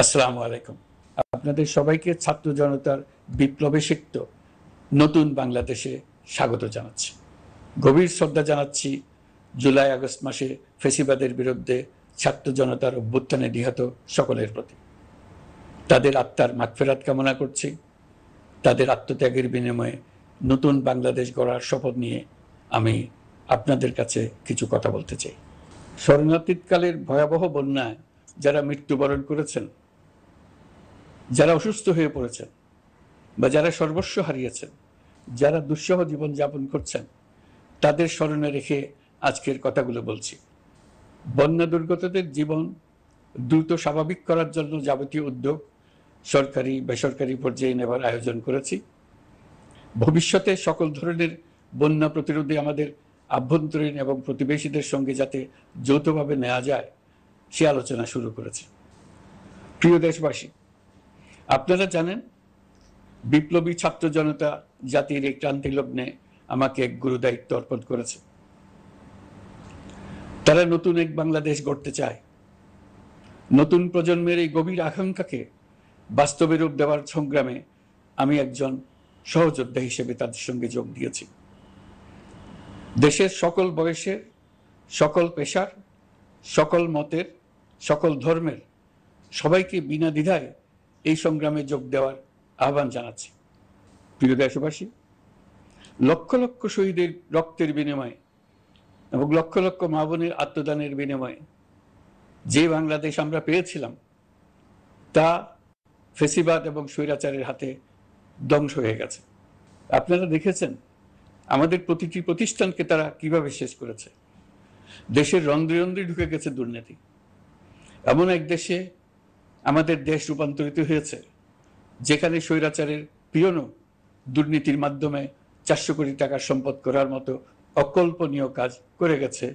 আসসালামু আলাইকুম। আপনাদের সবাইকে ছাত্র জনতার বিপ্লবে সিক্ত নতুন বাংলাদেশে স্বাগত জানাচ্ছি। গভীর শ্রদ্ধা জানাচ্ছি জুলাই আগস্ট মাসে ফেসিবাদের বিরুদ্ধে ছাত্র জনতার অভ্যুত্থানে নিহত সকলের প্রতি। তাদের আত্মার মাগফিরাত কামনা করছি। তাদের আত্মত্যাগের বিনিময়ে নতুন বাংলাদেশ গড়ার শপথ নিয়ে আমি আপনাদের কাছে কিছু কথা বলতে চাই। শরণার্থীকালের ভয়াবহ বন্যায় যারা মৃত্যুবরণ করেছেন, যারা অসুস্থ হয়ে পড়েছেন বা যারা সর্বস্ব হারিয়েছেন, যারা দুঃসহ জীবন যাপন করছেন, তাদের স্মরণে রেখে আজকের কথাগুলো বলছি। বন্যা দুর্গতদের জীবন দ্রুত স্বাভাবিক করার জন্য যাবতীয় উদ্যোগ সরকারি বেসরকারি পর্যায়ে নেবার আয়োজন করেছি। ভবিষ্যতে সকল ধরনের বন্যা প্রতিরোধে আমাদের আভ্যন্তরীণ এবং প্রতিবেশীদের সঙ্গে যাতে যৌথভাবে নেওয়া যায় সে আলোচনা শুরু করেছে। প্রিয় দেশবাসী, আপনারা জানেন বিপ্লবী ছাত্র জনতা জাতির এই ক্রান্তি লগ্নে আমাকে এক গুরুদায়িত্ব অর্পণ করেছে। তারা নতুন এক বাংলাদেশ গড়তে চায়। নতুন প্রজন্মের এই গভীর আকাঙ্ক্ষাকে বাস্তবে রূপ দেওয়ার সংগ্রামে আমি একজন সহযোদ্ধা হিসেবে তাদের সঙ্গে যোগ দিয়েছি। দেশের সকল বয়সের, সকল পেশার, সকল মতের, সকল ধর্মের সবাইকে বিনা দ্বিধায় এই সংগ্রামে যোগ দেওয়ার আহ্বান জানাচ্ছি। প্রিয় দেশবাসী, লক্ষ লক্ষ শহীদের রক্তের বিনিময়ে এবং লক্ষ লক্ষ মা বোনের আত্মদানের বিনিময়ে যে বাংলাদেশ আমরা পেয়েছিলাম তা ফেসিবাদ এবং স্বৈরাচারের হাতে ধ্বংস হয়ে গেছে। আপনারা দেখেছেন আমাদের প্রতিটি প্রতিষ্ঠানকে তারা কিভাবে শেষ করেছে। দেশের রন্ধ্রে রন্ধ্রে ঢুকে গেছে দুর্নীতি। এমন এক দেশে আমাদের দেশ রূপান্তরিত হয়েছে যেখানে স্বৈরাচারের পিয়নও দুর্নীতির মাধ্যমে 400 কোটি টাকার সম্পদ করার মতো অকল্পনীয় কাজ করে গেছে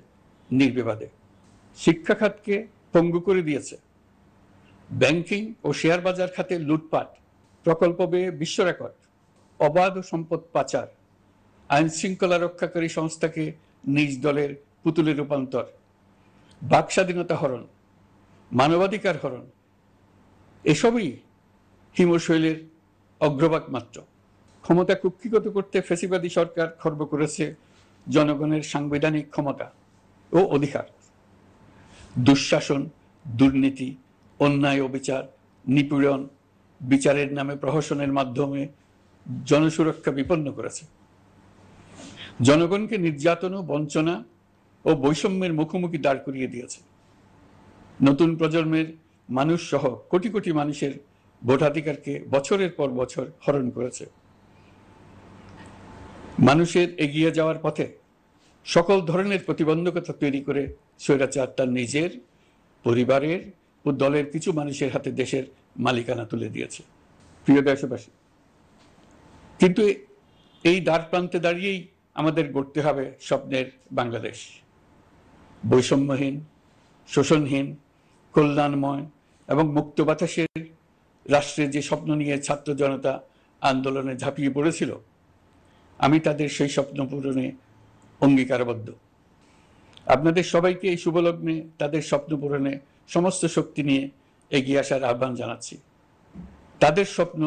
নির্বিবাদে। শিক্ষা খাতকে পঙ্গু করে দিয়েছে। ব্যাংকিং ও শেয়ার বাজার খাতে লুটপাট, প্রকল্প ব্যয়ে বিশ্ব রেকর্ড, অবাধ সম্পদ পাচার, আইন শৃঙ্খলা রক্ষাকারী সংস্থাকে নিজ দলের পুতুলে রূপান্তর, বাক স্বাধীনতা হরণ, মানবাধিকার হরণ, এসবই হিমশৈলের অগ্রভাগ মাত্র। ক্ষমতা কুক্ষিগত করতে ফ্যাসিবাদী সরকার খর্ব করেছে জনগণের সাংবিধানিক ক্ষমতা ও অধিকার। দুঃশাসন, দুর্নীতি, অন্যায়, অবিচার, নিপীড়ন, বিচারের নামে প্রহসনের মাধ্যমে জনসুরক্ষা বিপন্ন করেছে। জনগণকে নির্যাতন, বঞ্চনা ও বৈষম্যের মুখোমুখি দাঁড় করিয়ে দিয়েছে। নতুন প্রজন্মের মানুষ সহ কোটি কোটি মানুষের ভোটাধিকারকে বছরের পর বছর হরণ করেছে। মানুষের এগিয়ে যাওয়ার পথে সকল ধরনের প্রতিবন্ধকতা তৈরি করে স্বৈরাচার তার নিজের, পরিবারের ও দলের কিছু মানুষের হাতে দেশের মালিকানা তুলে দিয়েছে। প্রিয় দেশবাসী, কিন্তু এই দ্বার প্রান্তে দাঁড়িয়েই আমাদের গড়তে হবে স্বপ্নের বাংলাদেশ। বৈষম্যহীন, শোষণহীন, কল্যাণময় এবং মুক্ত বাতাসের রাষ্ট্রের যে স্বপ্ন নিয়ে ছাত্র জনতা আন্দোলনে ঝাঁপিয়ে পড়েছিল, আমি তাদের সেই স্বপ্ন পূরণে অঙ্গীকারবদ্ধ। আপনাদের সবাইকে এই শুভলগ্নে তাদের স্বপ্ন পূরণে সমস্ত শক্তি নিয়ে এগিয়ে আসার আহ্বান জানাচ্ছি। তাদের স্বপ্ন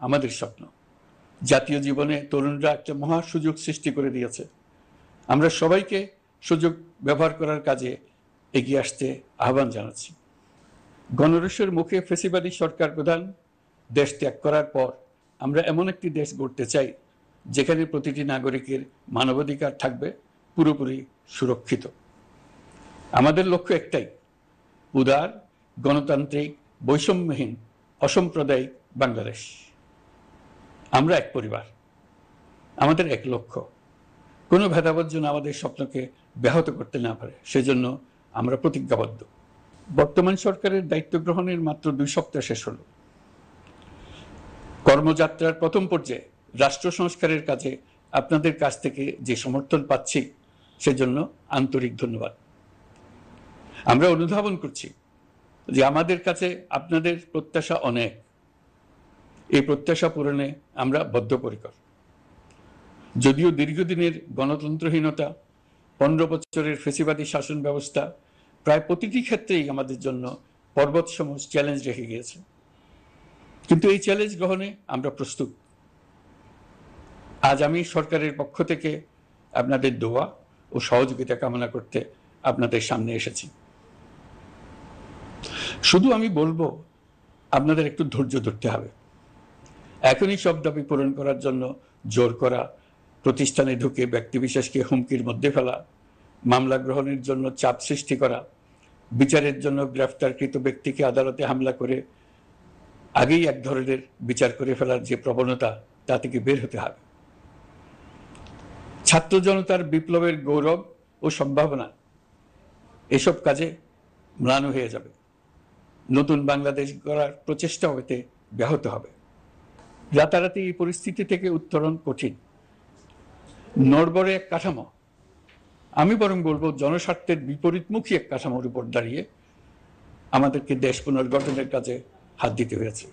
আমাদের স্বপ্ন। জাতীয় জীবনে তরুণরা একটা মহা সুযোগ সৃষ্টি করে দিয়েছে। আমরা সবাইকে সুযোগ ব্যবহার করার কাজে এগিয়ে আসতে আহ্বান জানাচ্ছি। গণরোষের মুখে ফেসিবাদী সরকার প্রধান দেশ ত্যাগ করার পর আমরা এমন একটি দেশ গড়তে চাই যেখানে প্রতিটি নাগরিকের মানবাধিকার থাকবে পুরোপুরি সুরক্ষিত। আমাদের লক্ষ্য একটাই, উদার, গণতান্ত্রিক, বৈষম্যহীন, অসাম্প্রদায়িক বাংলাদেশ। আমরা এক পরিবার, আমাদের এক লক্ষ্য। কোনো ভেদাভেদ যেন আমাদের স্বপ্নকে ব্যাহত করতে না পারে, সেজন্য আমরা প্রতিজ্ঞাবদ্ধ। বর্তমান সরকারের দায়িত্ব গ্রহণের মাত্র 2 সপ্তাহ শেষ হল। কর্মযাত্রার প্রথম পর্যায়ে রাষ্ট্র সংস্কারের কাজে আপনাদের কাছ থেকে যে সমর্থন পাচ্ছি সেজন্য আন্তরিক ধন্যবাদ। আমরা অনুধাবন করছি যে আমাদের কাছে আপনাদের প্রত্যাশা অনেক। এই প্রত্যাশা পূরণে আমরা বদ্ধপরিকর। যদিও দীর্ঘদিনের গণতন্ত্রহীনতা, 15 বছরের ফেসিবাদী শাসন ব্যবস্থা প্রায় প্রতিটি ক্ষেত্রেই আমাদের জন্য পর্বতসম চ্যালেঞ্জ রেখে গিয়েছে, কিন্তু এই চ্যালেঞ্জ গ্রহণে আমরা প্রস্তুত। আজ আমি সরকারের পক্ষ থেকে আপনাদের দোয়া ও সহযোগিতা কামনা করতে আপনাদের সামনে এসেছি। শুধু আমি বলবো, আপনাদের একটু ধৈর্য ধরতে হবে। এখনই সব দাবি পূরণ করার জন্য জোর করা, প্রতিষ্ঠানে ঢুকে ব্যক্তিবিশেষকে হুমকির মধ্যে ফেলা, মামলা গ্রহণের জন্য চাপ সৃষ্টি করা, বিচারের জন্য গ্রেফতারকৃত ব্যক্তিকে আদালতে হামলা করে আগেই এক ধরনের বিচার করে ফেলার যে প্রবণতা, তা থেকে বের হতে হবে। ছাত্র জনতার বিপ্লবের গৌরব ও সম্ভাবনা এসব কাজে ম্লান হয়ে যাবে। নতুন বাংলাদেশ গড়ার প্রচেষ্টা হতে ব্যাহত হবে। রাতারাতি এই পরিস্থিতি থেকে উত্তরণ কঠিন। নড়বড়ে এক কাঠামো, আমি বরং বলবো জনস্বার্থের বিপরীতমুখী এক কাঠামোর উপর দাঁড়িয়ে আমাদেরকে দেশ পুনর্গঠনের কাজে হাত দিতে হয়েছে।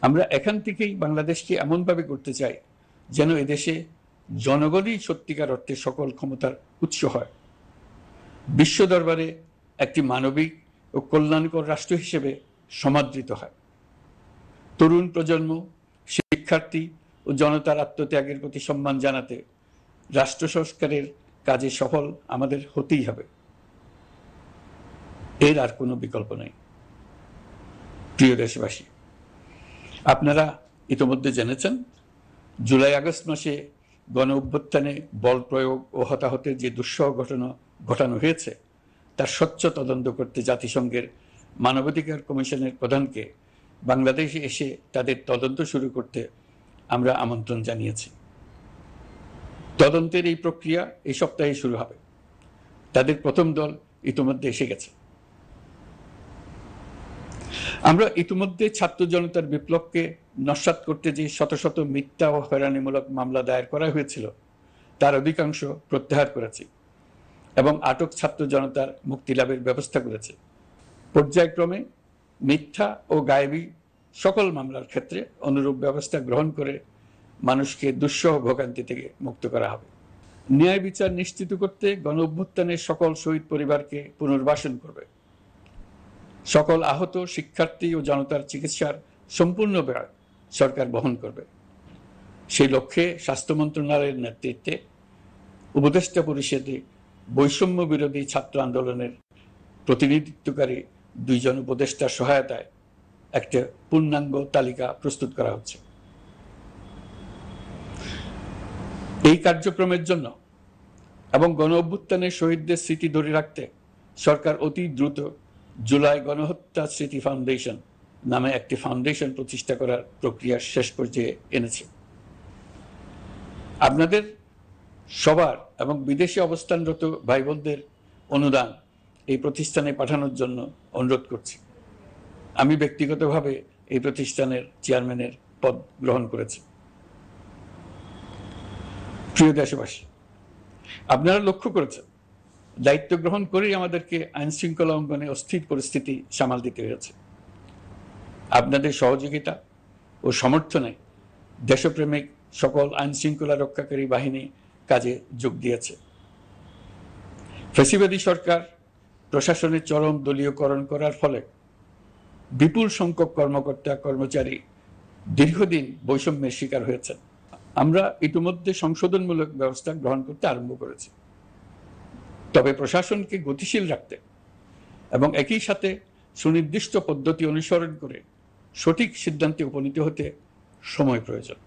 আমরা এখান থেকেই বাংলাদেশকে এমনভাবে করতে চাই যেন এদেশে জনগণই সত্যিকার অর্থে সকল ক্ষমতার উৎস হয়, বিশ্ব দরবারে একটি মানবিক ও কল্যাণকর রাষ্ট্র হিসেবে সমাদৃত হয়। তরুণ প্রজন্ম, শিক্ষার্থী ও জনতার আত্মত্যাগের প্রতি সম্মান জানাতে রাষ্ট্র সংস্কারের কাজে সফল আমাদের হতেই হবে। এর আর কোনো বিকল্প নেই। প্রিয় দেশবাসী, আপনারা ইতোমধ্যে জেনেছেন, জুলাই আগস্ট মাসে গণ অভ্যুত্থানে বল প্রয়োগ ও হতাহতের যে দুঃসহ ঘটনা ঘটানো হয়েছে, তার স্বচ্ছ তদন্ত করতে জাতিসংঘের মানবাধিকার কমিশনের প্রধানকে বাংলাদেশে এসে তাদের তদন্ত শুরু করতে আমরা আমন্ত্রণ জানিয়েছি। তদন্তের এই প্রক্রিয়া এই সপ্তাহে শুরু হবে। তাদের প্রথম দল ইতিমধ্যে এসে গেছে। আমরা ইতিমধ্যে ছাত্র জনতার বিপ্লবকে নস্যাৎ করতে যে শত শত মিথ্যা ও হয়রানিমূলক মামলা দায়ের করা হয়েছিল, তার অধিকাংশ প্রত্যাহার করেছি এবং আটক ছাত্র জনতার মুক্তি লাভের ব্যবস্থা করেছে। পর্যায়ক্রমে মিথ্যা ও গায়েবী সকল মামলার ক্ষেত্রে অনুরূপ ব্যবস্থা গ্রহণ করে মানুষকে দুঃসহ ভোগান্তি থেকে মুক্ত করা হবে। ন্যায় বিচার নিশ্চিত করতে গণ অভ্যুত্থানের সকল শহীদ পরিবারকে পুনর্বাসন করবে। সকল আহত শিক্ষার্থী ও জনতার চিকিৎসার সম্পূর্ণ ব্যয় সরকার বহন করবে। সেই লক্ষ্যে স্বাস্থ্য মন্ত্রণালয়ের নেতৃত্বে উপদেষ্টা পরিষদে বৈষম্য বিরোধী ছাত্র আন্দোলনের প্রতিনিধিত্বকারী 2 জন উপদেষ্টার সহায়তায় একটা পূর্ণাঙ্গ তালিকা প্রস্তুত করা হচ্ছে। এই কার্যক্রমের জন্য এবং গণ অভ্যুত্থানের শহীদদের স্মৃতি ধরে রাখতে সরকার অতি দ্রুত জুলাই গণহত্যা স্মৃতি ফাউন্ডেশন নামে একটি ফাউন্ডেশন প্রতিষ্ঠা করার প্রক্রিয়া শেষ পর্যায়ে এনেছে। আপনাদের সবার এবং বিদেশে অবস্থানরত ভাই বোনদের অনুদান এই প্রতিষ্ঠানে পাঠানোর জন্য অনুরোধ করছি। আমি ব্যক্তিগতভাবে এই প্রতিষ্ঠানের চেয়ারম্যানের পদ গ্রহণ করেছি। প্রিয় দেশবাসী, আপনারা লক্ষ্য করেছেন, দায়িত্ব গ্রহণ করেই আমাদেরকে আইন শৃঙ্খলা অঙ্গনে অস্থির পরিস্থিতি সামাল দিতে হয়েছে। আপনাদের সহযোগিতা ও সমর্থনে দেশপ্রেমিক সকল আইন শৃঙ্খলা রক্ষাকারী বাহিনী কাজে যোগ দিয়েছে। ফ্যাসিবাদী সরকার প্রশাসনের চরম দলীয়করণ করার ফলে বিপুল সংখ্যক কর্মকর্তা কর্মচারী দীর্ঘদিন বৈষম্যের শিকার হয়েছেন। আমরা ইতিমধ্যে সংশোধনমূলক ব্যবস্থা গ্রহণ করতে আরম্ভ করেছি। তবে প্রশাসনকে গতিশীল রাখতে এবং একই সাথে সুনির্দিষ্ট পদ্ধতি অনুসরণ করে সঠিক সিদ্ধান্তে উপনীত হতে সময় প্রয়োজন।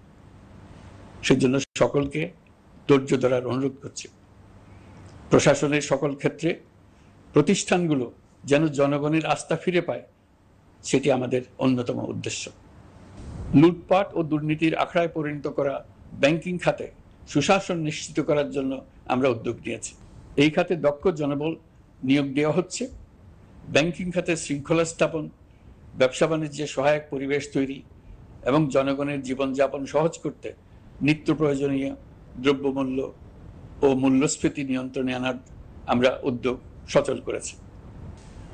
সেজন্য সকলকে ধৈর্য ধরার অনুরোধ করছি। প্রশাসনের সকল ক্ষেত্রে প্রতিষ্ঠানগুলো যেন জনগণের আস্থা ফিরে পায়, সেটি আমাদের অন্যতম উদ্দেশ্য। লুটপাট ও দুর্নীতির আখড়ায় পরিণত করা ব্যাংকিং খাতে সুশাসন নিশ্চিত করার জন্য আমরা উদ্যোগ নিয়েছি। এই খাতে দক্ষ জনবল নিয়োগ দেওয়া হচ্ছে। ব্যাংকিং খাতে শৃঙ্খলা স্থাপন, ব্যবসা বাণিজ্যে সহায়ক পরিবেশ তৈরি এবং জনগণের জীবনযাপন সহজ করতে নিত্য প্রয়োজনীয় দ্রব্যমূল্য ও মূল্যস্ফীতি নিয়ন্ত্রণে আনার আমরা উদ্যোগ সচল করেছি।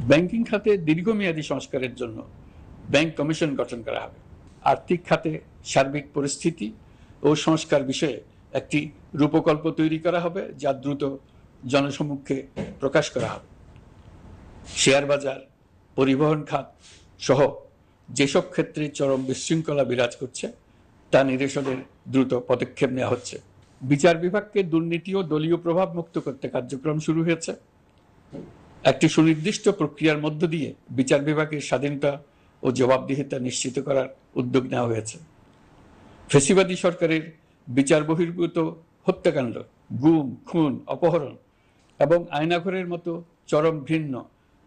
ব্যাংকিং খাতে দীর্ঘমেয়াদী সংস্কারের জন্য ব্যাংক কমিশন গঠন করা হবে। আর্থিক খাতে সার্বিক পরিস্থিতি ও সংস্কার বিষয়ে একটি রূপকল্প তৈরি করা হবে, যা দ্রুত জনসমক্ষে প্রকাশ করা হবে। শেয়ার বাজার, পরিবহন খাত সহ যেসব ক্ষেত্রে চরম বিশৃঙ্খলা বিরাজ করছে তা নিরসনের দ্রুত পদক্ষেপ নেওয়া হচ্ছে। বিচার বিভাগকে দুর্নীতি ও দলীয় প্রভাব মুক্ত করতে কার্যক্রম শুরু হয়েছে। একটি সুনির্দিষ্ট প্রক্রিয়ার মধ্য দিয়ে বিচার বিভাগের স্বাধীনতা ও জবাবদিহিতা নিশ্চিত করার উদ্যোগ নেওয়া হয়েছে। ফ্যাসিবাদী সরকারের বিচার বহির্ভূত হত্যাকাণ্ড, গুম, খুন, অপহরণ এবং আয়নাঘরের মতো চরম ঘৃণ্য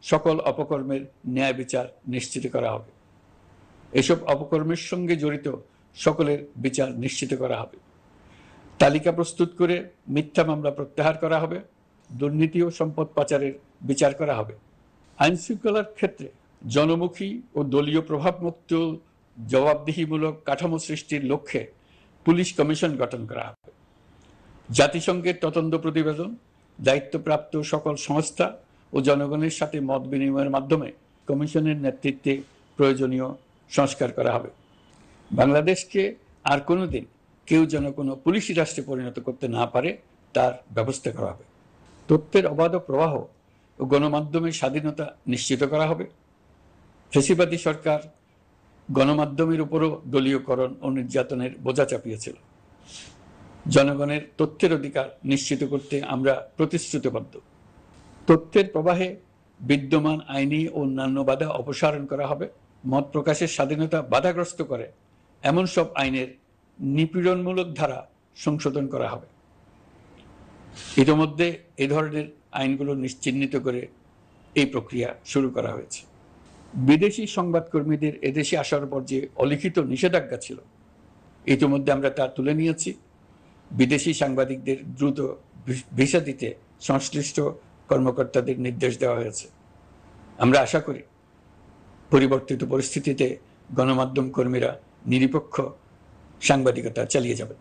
সকল অপকর্মের ন্যায় বিচার নিশ্চিত করা হবে। এসব অপকর্মের সঙ্গে জড়িত সকলের বিচার নিশ্চিত করা হবে। তালিকা প্রস্তুত করে মিথ্যা মামলা প্রত্যাহার করা হবে। দুর্নীতি ও সম্পদ পাচারের বিচার করা হবে। আইন শৃঙ্খলার ক্ষেত্রে জনমুখী ও দলীয় প্রভাবমুক্ত জবাবদিহিমূলক কাঠামো সৃষ্টির লক্ষ্যে পুলিশ কমিশন গঠন করা হবে। জাতিসংঘের তদন্ত প্রতিবেদন, দায়িত্বপ্রাপ্ত সকল সংস্থা ও জনগণের সাথে মত বিনিময়ের মাধ্যমে কমিশনের নেতৃত্বে প্রয়োজনীয় সংস্কার করা হবে। বাংলাদেশকে আর কোনোদিন কেউ যেন কোনো পুলিশি রাষ্ট্রে পরিণত করতে না পারে তার ব্যবস্থা করা হবে। তথ্যের অবাধ প্রবাহ ও গণমাধ্যমের স্বাধীনতা নিশ্চিত করা হবে। ফ্যাসিবাদী সরকার গণমাধ্যমের উপরও দলীয়করণ ও নির্যাতনের বোঝা চাপিয়েছিল। জনগণের তথ্যের অধিকার নিশ্চিত করতে আমরা প্রতিশ্রুতিবদ্ধ। তথ্যের প্রবাহে বিদ্যমান আইনি ও অন্যান্য বাধা অপসারণ করা হবে। মত প্রকাশের স্বাধীনতা বাধাগ্রস্ত করে এমন সব আইনের নিপীড়নমূলক ধারা সংশোধন করা হবে। ইতিমধ্যে এই ধরনের আইনগুলো চিহ্নিত করে এই প্রক্রিয়া শুরু করা হয়েছে। বিদেশি সংবাদকর্মীদের এদেশে আসার পর যে অলিখিত নিষেধাজ্ঞা ছিল, ইতিমধ্যে আমরা তা তুলে নিয়েছি। বিদেশি সাংবাদিকদের দ্রুত ভিসা দিতে সংশ্লিষ্ট কর্মকর্তাদের নির্দেশ দেওয়া হয়েছে। আমরা আশা করি পরিবর্তিত পরিস্থিতিতে গণমাধ্যম কর্মীরা নিরপেক্ষ সাংবাদিকতা চালিয়ে যাবেন।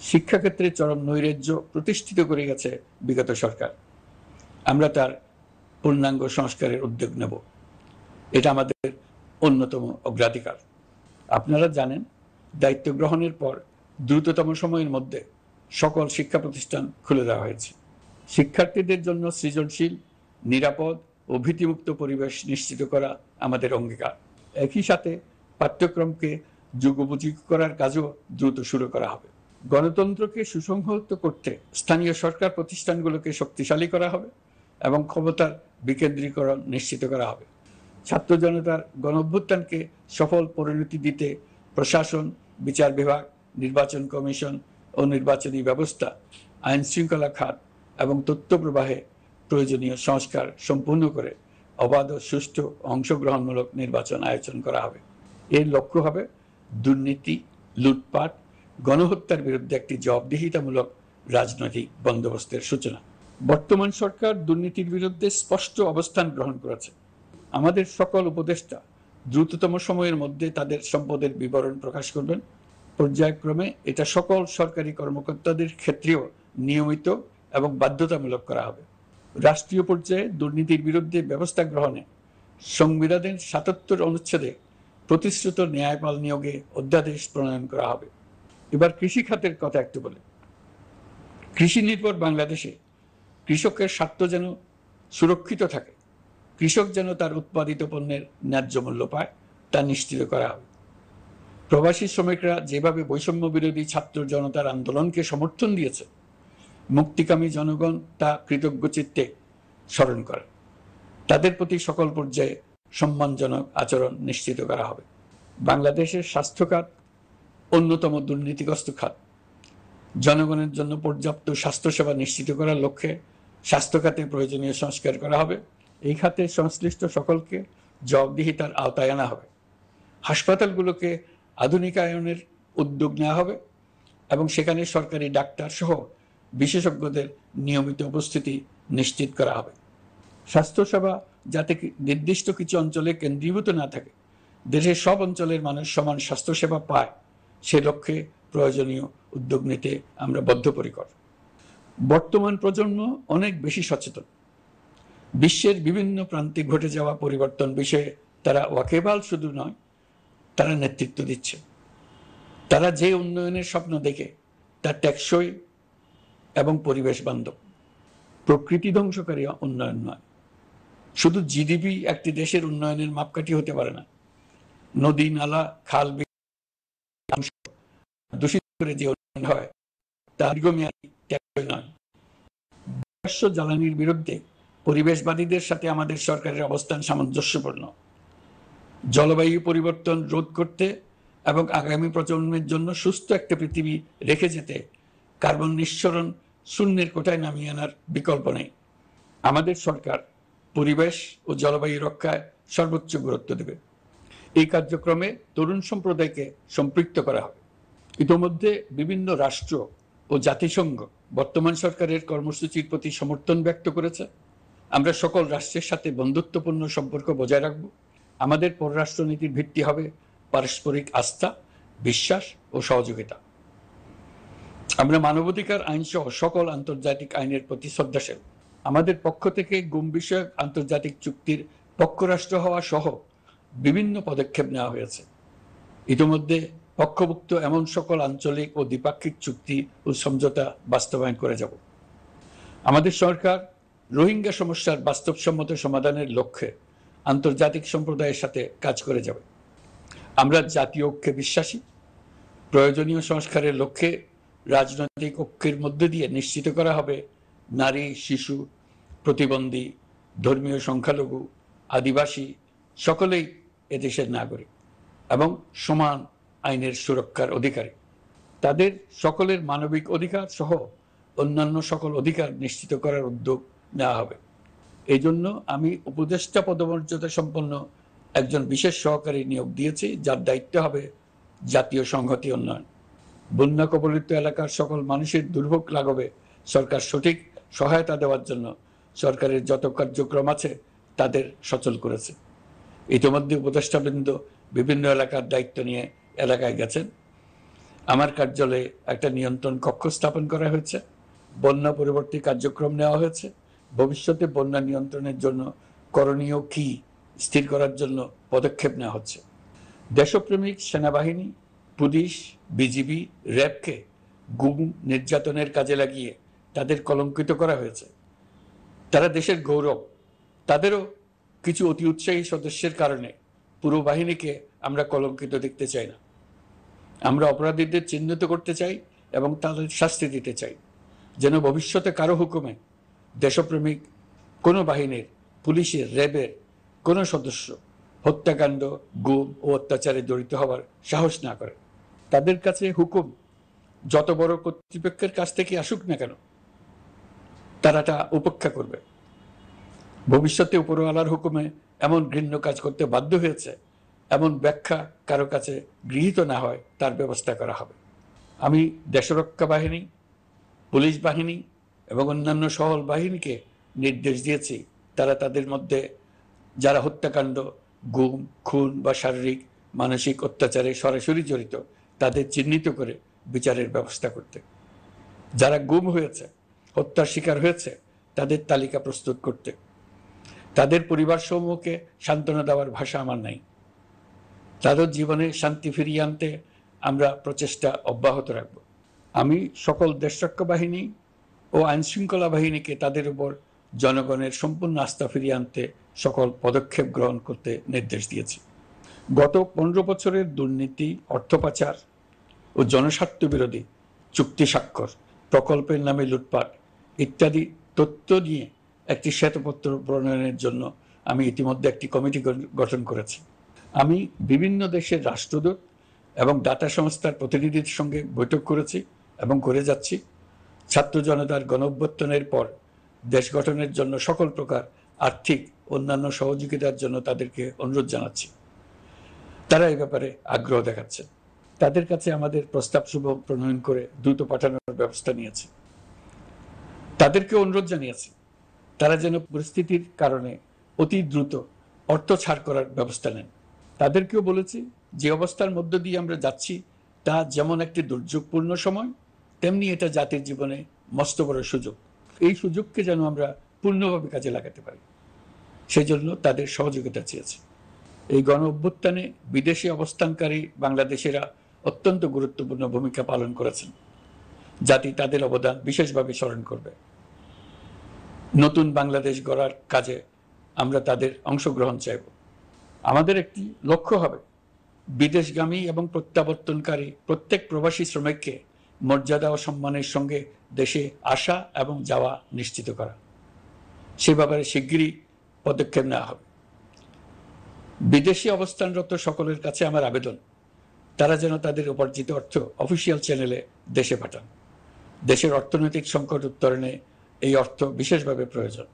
শিক্ষাক্ষেত্রে চরম নৈরাজ্য প্রতিষ্ঠিত করে গেছে বিগত সরকার। আমরা তার পূর্ণাঙ্গ সংস্কারের উদ্যোগ নেব। এটা আমাদের অন্যতম অগ্রাধিকার। আপনারা জানেন, দায়িত্ব গ্রহণের পর দ্রুততম সময়ের মধ্যে সকল শিক্ষা প্রতিষ্ঠান খুলে দেওয়া হয়েছে। শিক্ষার্থীদের জন্য সৃজনশীল, নিরাপদ ও ভীতিমুক্ত পরিবেশ নিশ্চিত করা আমাদের অঙ্গীকার। একই সাথে পাঠ্যক্রমকে যুগোপযোগী করার কাজও দ্রুত শুরু করা হবে। গণতন্ত্রকে সুসংহত করতে স্থানীয় সরকার প্রতিষ্ঠানগুলোকে শক্তিশালী করা হবে এবং ক্ষমতার বিকেন্দ্রীকরণ নিশ্চিত করা হবে। ছাত্র জনতার গণঅভ্যুত্থানকে সফল পরিণতি দিতে প্রশাসন, বিচার বিভাগ, নির্বাচন কমিশন ও নির্বাচনী ব্যবস্থা, আইন শৃঙ্খলা খাত এবং তথ্য প্রবাহে প্রয়োজনীয় সংস্কার সম্পূর্ণ করে অবাধ ও সুষ্ঠু অংশগ্রহণমূলক নির্বাচন আয়োজন করা হবে। এর লক্ষ্য হবে দুর্নীতি, লুটপাট, গণহত্যার বিরুদ্ধে একটি জবাবদিহিতামূলক রাজনৈতিক বন্দোবস্তের সূচনা। বর্তমান সরকার দুর্নীতির বিরুদ্ধে স্পষ্ট অবস্থান গ্রহণ করেছে। আমাদের সকল উপদেষ্টা দ্রুততম সময়ের মধ্যে তাদের সম্পদের বিবরণ প্রকাশ করবেন। পর্যায়ক্রমে এটা সকল সরকারি কর্মকর্তাদের ক্ষেত্রেও নিয়মিত এবং বাধ্যতামূলক করা হবে। রাষ্ট্রীয় পর্যায়ে দুর্নীতির বিরুদ্ধে ব্যবস্থা গ্রহণে সংবিধানের ৭৭ অনুচ্ছেদে প্রতিশ্রুত ন্যায়পাল নিয়োগে অধ্যাদেশ প্রণয়ন করা হবে। এবার কৃষি খাতের কথা একটু বলে। কৃষি নির্ভর বাংলাদেশে কৃষকের স্বার্থ যেন সুরক্ষিত থাকে, কৃষক যেন তার উৎপাদিত পণ্যের ন্যায্য মূল্য পায়, তা নিশ্চিত করা হবে। প্রবাসী শ্রমিকরা যেভাবে বৈষম্য বিরোধী ছাত্র জনতার আন্দোলনকে সমর্থন দিয়েছে, মুক্তিকামী জনগণ তা কৃতজ্ঞ চিত্তে স্মরণ করে। তাদের প্রতি সকল পর্যায়ে সম্মানজনক আচরণ নিশ্চিত করা হবে। বাংলাদেশের স্বাস্থ্য খাত অন্যতম দুর্নীতিগ্রস্ত খাত। জনগণের জন্য পর্যাপ্ত স্বাস্থ্যসেবা নিশ্চিত করার লক্ষ্যে স্বাস্থ্য খাতে প্রয়োজনীয় সংস্কার করা হবে। এই খাতে সংশ্লিষ্ট সকলকে জবাবদিহিতার আওতায় আনা হবে। হাসপাতালগুলোকে আধুনিকায়নের উদ্যোগ নেওয়া হবে এবং সেখানে সরকারি ডাক্তার সহ বিশেষজ্ঞদের নিয়মিত উপস্থিতি নিশ্চিত করা হবে। স্বাস্থ্যসেবা যাতে নির্দিষ্ট কিছু অঞ্চলে কেন্দ্রীভূত না থাকে, দেশের সব অঞ্চলের মানুষ সমান স্বাস্থ্যসেবা পায়, সে লক্ষ্যে প্রয়োজনীয় উদ্যোগ নিতে আমরা বদ্ধপরিকর। বর্তমান প্রজন্ম অনেক বেশি সচেতন। বিশ্বের বিভিন্ন প্রান্তে ঘটে যাওয়া পরিবর্তন বিষয়ে তারা ওয়াকিবহাল শুধু নয়, তারা নেতৃত্ব দিচ্ছে। তারা যে উন্নয়নের স্বপ্ন দেখে তা টেকসই এবং পরিবেশ বান্ধব, প্রকৃতি ধ্বংসকারী উন্নয়ন নয়। শুধু জিডিপি একটি দেশের উন্নয়নের মাপকাঠি হতে পারে না। নদী, নালা, খাল দূষিত করে যে উন্নয়ন হয় তা দীর্ঘমেয়াদী টেকসই নয়। জীবাশ্ম জ্বালানির বিরুদ্ধে পরিবেশবাদীদের সাথে আমাদের সরকারের অবস্থান সামঞ্জস্যপূর্ণ। জলবায়ু পরিবর্তন রোধ করতে এবং আগামী প্রজন্মের জন্য সুস্থ একটা পৃথিবী রেখে যেতে কার্বন নিঃসরণ শূন্যের কোঠায় নামিয়ে আনার বিকল্প নেই। আমাদের সরকার পরিবেশ ও জলবায়ু রক্ষায় সর্বোচ্চ গুরুত্ব দেবে। এই কার্যক্রমে তরুণ সম্প্রদায়কে সম্পৃক্ত করা হবে। ইতোমধ্যে বিভিন্ন রাষ্ট্র ও জাতিসংঘ বর্তমান সরকারের কর্মসূচির প্রতি সমর্থন ব্যক্ত করেছে। আমরা সকল রাষ্ট্রের সাথে বন্ধুত্বপূর্ণ সম্পর্ক বজায় রাখব। আমাদের পররাষ্ট্রনীতির ভিত্তি হবে পারস্পরিক আস্থা, বিশ্বাস ও সহযোগিতা। আমরা মানবাধিকার আইন সহ সকল আন্তর্জাতিক আইনের প্রতি শ্রদ্ধাশীল। আমাদের পক্ষ থেকে গুম বিষয়ক আন্তর্জাতিক চুক্তির পক্ষরাষ্ট্র হওয়া সহ বিভিন্ন পদক্ষেপ নেওয়া হয়েছে। ইতিমধ্যে পক্ষভুক্ত এমন সকল আঞ্চলিক ও দ্বিপাক্ষিক চুক্তি ও সমঝোতা বাস্তবায়ন করে যাব। আমাদের সরকার রোহিঙ্গা সমস্যার বাস্তবসম্মত সমাধানের লক্ষ্যে আন্তর্জাতিক সম্প্রদায়ের সাথে কাজ করে যাবে। আমরা জাতীয় ঐক্যে বিশ্বাসী। প্রয়োজনীয় সংস্কারের লক্ষ্যে রাজনৈতিক ঐক্যের মধ্য দিয়ে নিশ্চিত করা হবে নারী, শিশু, প্রতিবন্ধী, ধর্মীয় সংখ্যালঘু, আদিবাসী সকলেই এদেশের নাগরিক এবং সমান আইনের সুরক্ষার অধিকারী। তাদের সকলের মানবিক অধিকার সহ অন্যান্য সকল অধিকার নিশ্চিত করার উদ্যোগ নেওয়া হবে। এই জন্য আমি উপদেষ্টা পদমর্যাদা সম্পন্ন একজন বিশেষ সহকারী নিয়োগ দিয়েছি, যার দায়িত্ব হবে জাতীয় সংহতি উন্নয়ন। বন্যা কবলিত এলাকার সকল মানুষের দুর্ভোগ লাঘবে সরকার সঠিক সহায়তা দেওয়ার জন্য সরকারের যত কার্যক্রম আছে তাদের সচল করেছে। ইতিমধ্যে উপদেষ্টাবৃন্দ বিভিন্ন এলাকার দায়িত্ব নিয়ে এলাকায় গেছেন। আমার কার্যালয়ে একটা নিয়ন্ত্রণ কক্ষ স্থাপন করা হয়েছে। বন্যা পরবর্তী কার্যক্রম নেওয়া হয়েছে। ভবিষ্যতে বন্যা নিয়ন্ত্রণের জন্য করণীয় কি স্থির করার জন্য পদক্ষেপ নেওয়া হচ্ছে। দেশপ্রেমিক সেনাবাহিনী, পুলিশ, বিজিবি, র্যাবকে গুম নির্যাতনের কাজে লাগিয়ে তাদের কলঙ্কিত করা হয়েছে। তারা দেশের গৌরব। তাদেরও কিছু অতি উৎসাহী সদস্যের কারণে পুরো বাহিনীকে আমরা কলঙ্কিত দেখতে চাই না। আমরা অপরাধীদের চিহ্নিত করতে চাই এবং তাদের শাস্তি দিতে চাই, যেন ভবিষ্যতে কারো হুকুমে দেশপ্রেমিক কোনো বাহিনীর, পুলিশের, র্যাবের কোনো সদস্য হত্যাকাণ্ড, গুম ও অত্যাচারে জড়িত হওয়ার সাহস না করে। তাদের কাছে হুকুম যত বড় কর্তৃপক্ষের কাছ থেকে আসুক না কেন, তারা তা উপেক্ষা করবে। ভবিষ্যতে উপরওয়ালার হুকুমে এমন ঘৃণ্য কাজ করতে বাধ্য হয়েছে এমন ব্যাখ্যা কারো কাছে গৃহীত না হয় তার ব্যবস্থা করা হবে। আমি দেশরক্ষা বাহিনী, পুলিশ বাহিনী এবং অন্যান্য সহল বাহিনীকে নির্দেশ দিয়েছি তারা তাদের মধ্যে যারা হত্যাকাণ্ড, গুম, খুন বা শারীরিক মানসিক অত্যাচারে সরাসরি জড়িত তাদের চিহ্নিত করে বিচারের ব্যবস্থা করতে। যারা গুম হয়েছে, হত্যার শিকার হয়েছে তাদের তালিকা প্রস্তুত করতে। তাদের পরিবার সমূহকে সান্ত্বনা দেওয়ার ভাষা আমার নাই। তাদের জীবনে শান্তি ফিরিয়ে আনতে আমরা প্রচেষ্টা অব্যাহত রাখব। আমি সকল দেশরক্ষা বাহিনী ও আইনশৃঙ্খলা বাহিনীকে তাদের উপর জনগণের সম্পূর্ণ আস্থা ফিরিয়ে আনতে সকল পদক্ষেপ গ্রহণ করতে নির্দেশ দিয়েছি। গত 15 বছরের দুর্নীতি, অর্থ পাচার ও জনস্বার্থ বিরোধী চুক্তি স্বাক্ষর, প্রকল্পের নামে লুটপাট ইত্যাদি তথ্য নিয়ে একটি শ্বেতপত্র প্রণয়নের জন্য আমি ইতিমধ্যে একটি কমিটি গঠন করেছি। আমি বিভিন্ন দেশের রাষ্ট্রদূত এবং দাতা সংস্থার প্রতিনিধিদের সঙ্গে বৈঠক করেছি এবং করে যাচ্ছি। ছাত্র জনতার গণঅভ্যুত্থানের পর দেশ গঠনের জন্য সকল প্রকার আর্থিক অন্যান্য সহযোগিতার জন্য তাদেরকে অনুরোধ জানাচ্ছি। তারা এই ব্যাপারে আগ্রহ দেখাচ্ছে। তাদের কাছে আমাদের প্রস্তাব সমূহ প্রণয়ন করে দ্রুত পাঠানোর ব্যবস্থা নিয়েছে। তাদেরকে অনুরোধ জানিয়েছি তারা যেন পরিস্থিতির কারণে অতি দ্রুত অর্থ ছাড় করার ব্যবস্থা নেন। তাদেরকেও বলেছি যে অবস্থার মধ্য দিয়ে আমরা যাচ্ছি তা যেমন একটি দুর্যোগপূর্ণ সময়, তেমনি এটা জাতির জীবনে মস্ত বড় সুযোগ। এই সুযোগকে যেন আমরা পূর্ণভাবে কাজে লাগাতে পারি, সেই জন্য তাদের সহযোগিতা চেয়েছি। এই গণ অভ্যুত্থানে বিদেশে অবস্থানকারী বাংলাদেশিরা অত্যন্ত গুরুত্বপূর্ণ ভূমিকা পালন করেছেন। জাতি তাদের অবদান বিশেষভাবে স্মরণ করবে। নতুন বাংলাদেশ গড়ার কাজে আমরা তাদের অংশগ্রহণ চাইব। আমাদের একটি লক্ষ্য হবে বিদেশগামী এবং প্রত্যাবর্তনকারী প্রত্যেক প্রবাসী শ্রমিককে মর্যাদা ও সম্মানের সঙ্গে দেশে আসা এবং যাওয়া নিশ্চিত করা। সে ব্যাপারে শিগগিরই পদক্ষেপ নেওয়া হবে। বিদেশে অবস্থানরত সকলের কাছে আমার আবেদন, তারা যেন তাদের উপার্জিত অর্থ অফিসিয়াল চ্যানেলে দেশে পাঠান। দেশের অর্থনৈতিক সংকট উত্তরণে এই অর্থ বিশেষভাবে প্রয়োজন।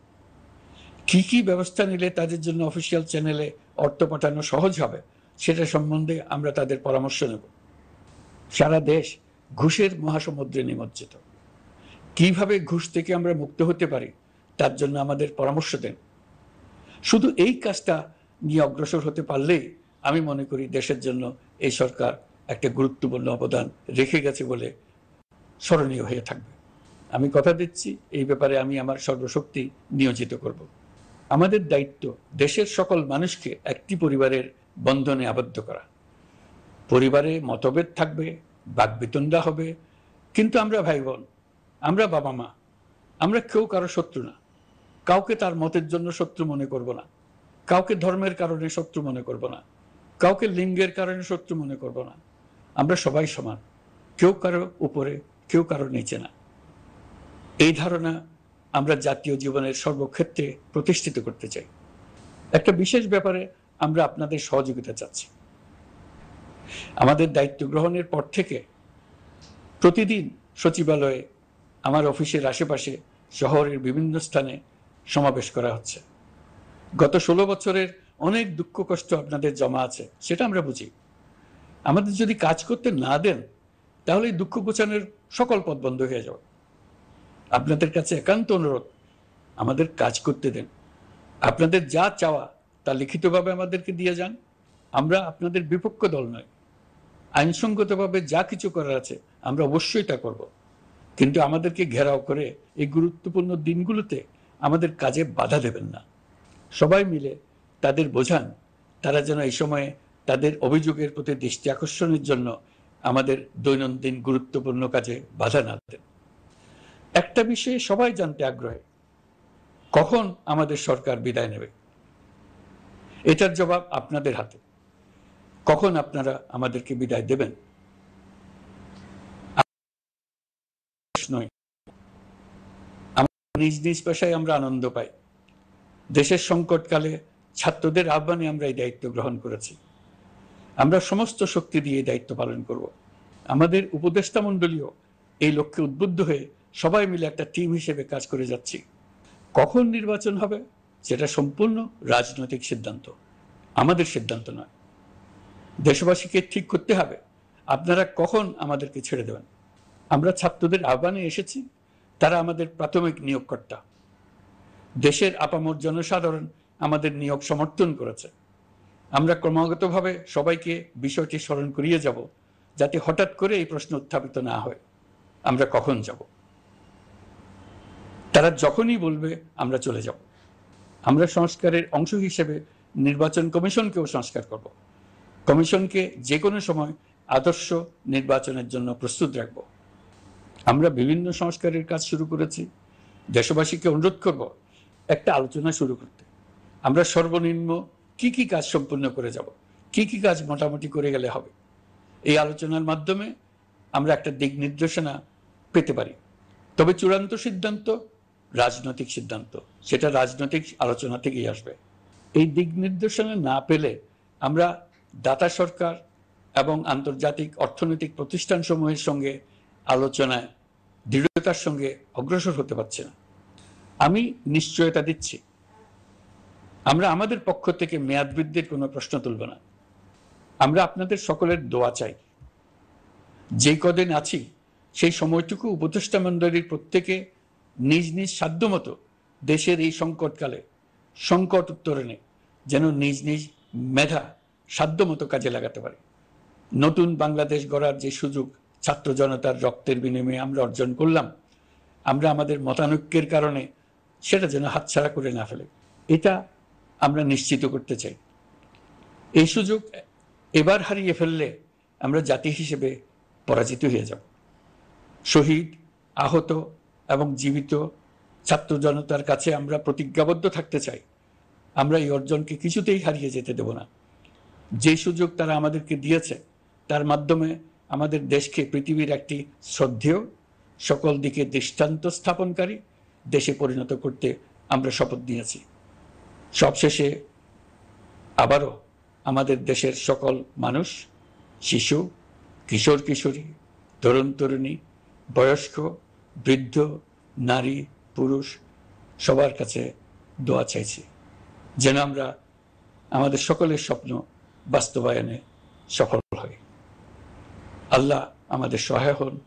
কি কি ব্যবস্থা নিলে তাদের জন্য অফিসিয়াল চ্যানেলে অর্থ পাঠানো সহজ হবে সেটা সম্বন্ধে আমরা তাদের পরামর্শ নেব। সারা দেশ ঘুষের মহাসমুদ্রে নিমজ্জিত। কিভাবে ঘুষ থেকে আমরা মুক্ত হতে পারি তার জন্য আমাদের পরামর্শ দেন। শুধু এই কাজটা নিয়ে অগ্রসর হতে পারলেই আমি মনে করি দেশের জন্য এই সরকার একটা গুরুত্বপূর্ণ অবদান রেখে গেছে বলে স্মরণীয় হয়ে থাকবে। আমি কথা দিচ্ছি, এই ব্যাপারে আমি আমার সর্বশক্তি নিয়োজিত করব। আমাদের দায়িত্ব দেশের সকল মানুষকে একটি পরিবারের বন্ধনে আবদ্ধ করা। পরিবারে মতভেদ থাকবে, বাকবিতণ্ডা হবে, কিন্তু আমরা ভাই বোন, আমরা বাবা মা, আমরা কেউ কারো শত্রু না। কাউকে তার মতের জন্য শত্রু মনে করব না, কাউকে ধর্মের কারণে শত্রু মনে করব না, কাউকে লিঙ্গের কারণে শত্রু মনে করব না। আমরা সবাই সমান, কেউ কারো উপরে, কেউ কারো নিচে না। এই ধারণা আমরা জাতীয় জীবনের সর্বক্ষেত্রে প্রতিষ্ঠিত করতে চাই। একটা বিশেষ ব্যাপারে আমরা আপনাদের সহযোগিতা চাচ্ছি। আমাদের দায়িত্ব গ্রহণের পর থেকে প্রতিদিন সচিবালয়ে, আমার অফিসের আশেপাশে, শহরের বিভিন্ন স্থানে সমাবেশ করা হচ্ছে। গত 16 বছরের অনেক দুঃখ কষ্ট আপনাদের জমা আছে, সেটা আমরা বুঝি। আমাদের যদি কাজ করতে না দেন তাহলে দুঃখ ঘোচানোর সকল পথ বন্ধ হয়ে যাবে। আপনাদের কাছে একান্ত অনুরোধ, আমাদের কাজ করতে দেন। আপনাদের যা চাওয়া তা লিখিতভাবে আমাদেরকে দিয়ে যান। আমরা আপনাদের বিপক্ষ দল নয়। আইনসঙ্গতভাবে যা কিছু করার আছে আমরা অবশ্যই তা করব, কিন্তু আমাদেরকে ঘেরাও করে এই গুরুত্বপূর্ণ দিনগুলোতে আমাদের কাজে বাধা দেবেন না। সবাই মিলে তাদের বোঝান তারা যেন এই সময়ে তাদের অভিযোগের প্রতি দৃষ্টি আকর্ষণের জন্য আমাদের দৈনন্দিন গুরুত্বপূর্ণ কাজে বাধা না দেন। একটা বিষয়ে সবাই জানতে আগ্রহী, কখন আমাদের সরকার বিদায় নেবে। এটার জবাব আপনাদের হাতে। কখন আপনারা আমাদেরকে বিদায় দেবেন? নিজ নিজ পেশায় আমরা আনন্দ পাই। দেশের সংকটকালে ছাত্রদের আহ্বানে আমরা এই দায়িত্ব গ্রহণ করেছি। আমরা সমস্ত শক্তি দিয়ে দায়িত্ব পালন করব। আমাদের উপদেষ্টা মণ্ডলীও এই লক্ষ্যে উদ্বুদ্ধ হয়ে সবাই মিলে একটা টিম হিসেবে কাজ করে যাচ্ছি। কখন নির্বাচন হবে সেটা সম্পূর্ণ রাজনৈতিক সিদ্ধান্ত, আমাদের সিদ্ধান্ত নয়। দেশবাসীকে ঠিক করতে হবে আপনারা কখন আমাদেরকে ছেড়ে দেবেন। আমরা ছাত্রদের আহ্বানে এসেছি, তারা আমাদের প্রাথমিক নিয়োগকর্তা। দেশের আপামর জনসাধারণ আমাদের নিয়োগ সমর্থন করেছে। আমরা ক্রমাগতভাবে সবাইকে বিষয়টি স্মরণ করিয়ে যাব, যাতে হঠাৎ করে এই প্রশ্ন উত্থাপিত না হয় আমরা কখন যাব। তারা যখনই বলবে আমরা চলে যাব। আমরা সংস্কারের অংশ হিসেবে নির্বাচন কমিশনকেও সংস্কার করব। কমিশনকে যে কোনো সময় আদর্শ নির্বাচনের জন্য প্রস্তুত রাখব। আমরা বিভিন্ন সংস্কারের কাজ শুরু করেছি। দেশবাসীকে অনুরোধ করব একটা আলোচনা শুরু করতে। আমরা সর্বনিম্ন কি কি কাজ সম্পূর্ণ করে যাব, কি কি কাজ মোটামুটি করে গেলে হবে। এই আলোচনার মাধ্যমে আমরা একটা দিক নির্দেশনা পেতে পারি। তবে চূড়ান্ত সিদ্ধান্ত রাজনৈতিক সিদ্ধান্ত, সেটা রাজনৈতিক আলোচনা থেকেই আসবে। এই দিক নির্দেশনা না পেলে আমরা দাতা সরকার এবং আন্তর্জাতিক অর্থনৈতিক প্রতিষ্ঠানসমূহের সঙ্গে আলোচনায় দৃঢ়তার সঙ্গে অগ্রসর হতে পারছি না। আমি নিশ্চয়তা দিচ্ছি, আমরা আমাদের পক্ষ থেকে মেয়াদ বৃদ্ধির কোনো প্রশ্ন তুলব না। আমরা আপনাদের সকলের দোয়া চাই। যে কদিন আছি সেই সময়টুকু উপদেষ্টা মণ্ডলীর প্রত্যেকে নিজ নিজ সাধ্যমতো দেশের এই সংকটকালে সংকট উত্তরণে যেন নিজ নিজ মেধা সাধ্যমতো কাজে লাগাতে পারে। নতুন বাংলাদেশ গড়ার যে সুযোগ ছাত্র জনতার রক্তের বিনিময়ে আমরা অর্জন করলাম, আমরা আমাদের মতানৈক্যের কারণে সেটা যেন হাতছাড়া করে না ফেলে, এটা আমরা নিশ্চিত করতে চাই। এই সুযোগ এবার হারিয়ে ফেললে আমরা জাতি হিসেবে পরাজিত হয়ে যাব। শহীদ, আহত এবং জীবিত ছাত্র জনতার কাছে আমরা প্রতিজ্ঞাবদ্ধ থাকতে চাই, আমরা এই অর্জনকে কিছুতেই হারিয়ে যেতে দেব না। যে সুযোগ তারা আমাদেরকে দিয়েছে তার মাধ্যমে আমাদের দেশকে পৃথিবীর একটি শ্রদ্ধেয়, সকল দিকে দৃষ্টান্ত স্থাপনকারী দেশে পরিণত করতে আমরা শপথ নিয়েছি। সবশেষে আবারও আমাদের দেশের সকল মানুষ, শিশু, কিশোর কিশোরী, তরুণ তরুণী, বয়স্ক, বৃদ্ধ, নারী, পুরুষ সবার কাছে দোয়া চাইছি যেন আমরা আমাদের সকলের স্বপ্ন বাস্তবায়নে সফল হই। আল্লাহ আমাদের সহায় হন।